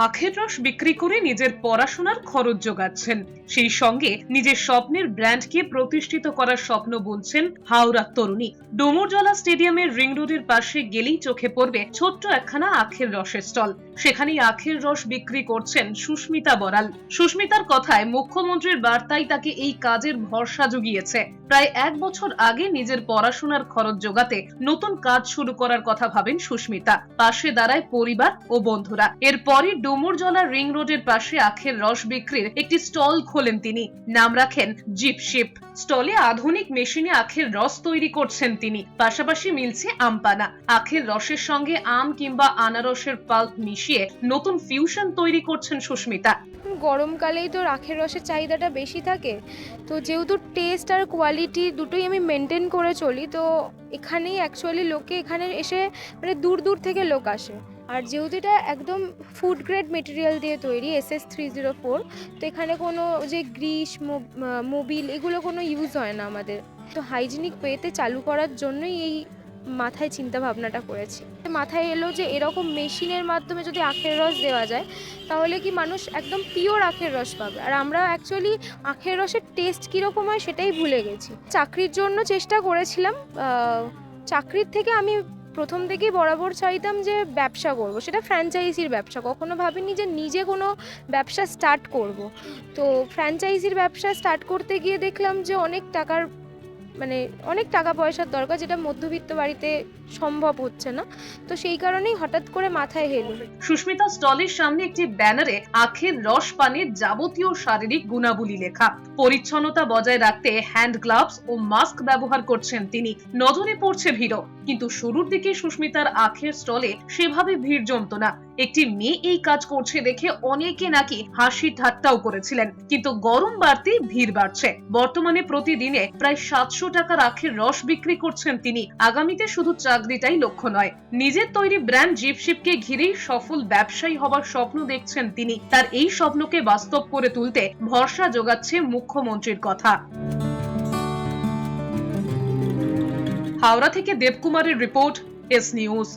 আখের রস বিক্রি করে নিজের পড়াশোনার খরচ জোগাচ্ছেন, সেই সঙ্গে নিজের স্বপ্নের ব্র্যান্ডকে প্রতিষ্ঠিত করার স্বপ্ন বলছেন হাওড়ার তরুণী। ডোমরজলা স্টেডিয়ামের রিং রোডের পাশে গেলেই চোখে পড়বে ছোট্ট একখানা আখের রসের স্টল। সেখানেই আখের রস বিক্রি করছেন সুস্মিতা বড়াল। সুস্মিতার কথায় মুখ্যমন্ত্রীর বার্তাই তাকে এই কাজের ভরসা জুগিয়েছে। প্রায় 1 বছর আগে নিজের পড়াশোনার খরচ জোগাতে নতুন কাজ শুরু করার কথা ভাবেন সুস্মিতা। পাশে দাঁড়ায় পরিবার ও বন্ধুরা। এরপরই ডোমরজলা রিং রোডের পাশে আখের রস বিক্রির একটি স্টল খোলেন তিনি। নাম রাখেন জিপশিপ। স্টলে আধুনিক মেশিনে আখের রস তৈরি করছেন তিনি। পাশাপাশি মিলছে আমপানা। আখের রসের সঙ্গে আম কিংবা আনারসের পাল্প মিশিয়ে নতুন ফিউশন তৈরি করছেন সুস্মিতা। গরমকালেই তো আখের রসের চাহিদাটা বেশি থাকে, তো যেহেতু টেস্ট আর কোয়ালিটি দুটোই আমি মেনটেন করে চলি, তো এখানেই অ্যাকচুয়ালি লোকে এখানে এসে মানে দূর দূর থেকে লোক আসে। আর যেহেতু এটা একদম ফুড গ্রেড মেটেরিয়াল দিয়ে তৈরি, SS304, তো এখানে কোনো যে গ্রিস মোবিল এগুলো কোনো ইউজ হয় না আমাদের। তো হাইজিনিক ওয়েতে চালু করার জন্যই এই মাথায় চিন্তা ভাবনাটা করেছি। মাথায় এলো যে এরকম মেশিনের মাধ্যমে যদি আখের রস দেওয়া যায় তাহলে কি মানুষ একদম পিওর আখের রস পাবে। আর আমরা অ্যাকচুয়ালি আখের রসের টেস্ট কীরকম হয় সেটাই ভুলে গেছি। চাকরির জন্য চেষ্টা করেছিলাম, চাকরির থেকে আমি প্রথম থেকেই বরাবর চাইতাম যে ব্যবসা করব, সেটা ফ্র্যাঞ্চাইজির ব্যবসা। কখনো ভাবিনি যে নিজে কোনো ব্যবসা স্টার্ট করব। তো ফ্র্যাঞ্চাইজির ব্যবসা স্টার্ট করতে গিয়ে দেখলাম যে অনেক টাকা পয়সার দরকার, যেটা মধ্যবিত্ত বাড়িতে সম্ভব হচ্ছে না। তো সেই কারণেই হঠাৎ করে মাথায় এলো। সুস্মিতা স্টলের সামনে একটি ব্যানারে আখের রস পানের যাবতীয় শারীরিক গুণাবলী লেখা। পরিচ্ছন্নতা বজায় রাখতে হ্যান্ড গ্লাভস ও মাস্ক ব্যবহার করছেন তিনি। নজরে পড়ছে ভিড়ও, কিন্তু শুরুর দিকে সুস্মিতার আখের স্টলে সেভাবে ভিড় জমতো না। একটি মেয়ে এই কাজ করছে দেখে অনেকে নাকি হাসি ঠাট্টাও করেছিলেন, কিন্তু গরম বাড়তে ভিড় বাড়ছে। বর্তমানে প্রতিদিনে প্রায় 700 টাকার আখের রস বিক্রি করছেন তিনি। আগামীতে শুধু চাকরিটাই লক্ষ্য নয়, নিজের তৈরি ব্র্যান্ড জিপশিপকে ঘিরেই সফল ব্যবসায়ী হবার স্বপ্ন দেখছেন তিনি। তার এই স্বপ্নকে বাস্তব করে তুলতে ভরসা জোগাচ্ছে মুখ্যমন্ত্রীর কথা। হাওড়া থেকে দেবকুমারের রিপোর্ট, এস নিউজ।